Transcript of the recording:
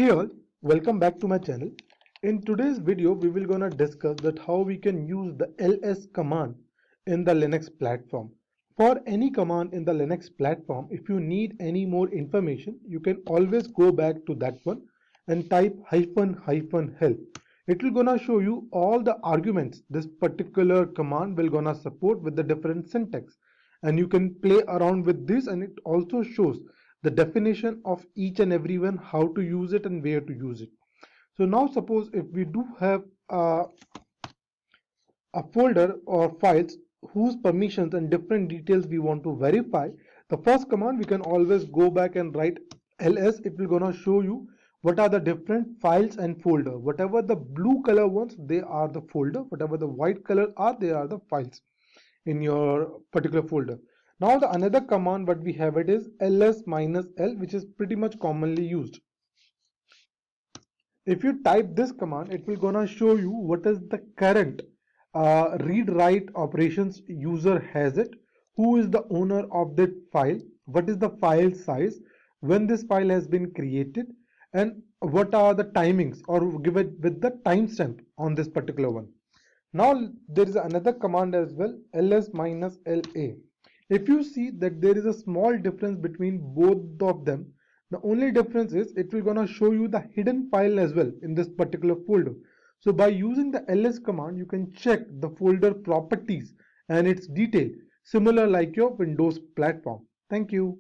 Hey all, welcome back to my channel. In today's video, we will gonna discuss that how we can use the ls command in the Linux platform. For any command in the Linux platform, if you need any more information, you can always go back to that one and type --help. It will gonna show you all the arguments this particular command will gonna support with the different syntax, and you can play around with this, and it also shows the definition of each and every one, how to use it and where to use it. So now suppose if we do have a folder or files whose permissions and different details we want to verify, the first command we can always go back and write ls. It will gonna show you what are the different files and folder. Whatever the blue color ones, they are the folder. Whatever the white color are, they are the files in your particular folder. Now the another command what we have it is ls-l, which is pretty much commonly used. If you type this command, it will gonna show you what is the current read write operations user has it, who is the owner of that file, what is the file size, when this file has been created, and what are the timings, or give it with the timestamp on this particular one. Now there is another command as well, ls-la. If you see that there is a small difference between both of them, the only difference is it will gonna show you the hidden file as well in this particular folder. So by using the ls command, you can check the folder properties and its detail, similar like your Windows platform. Thank you.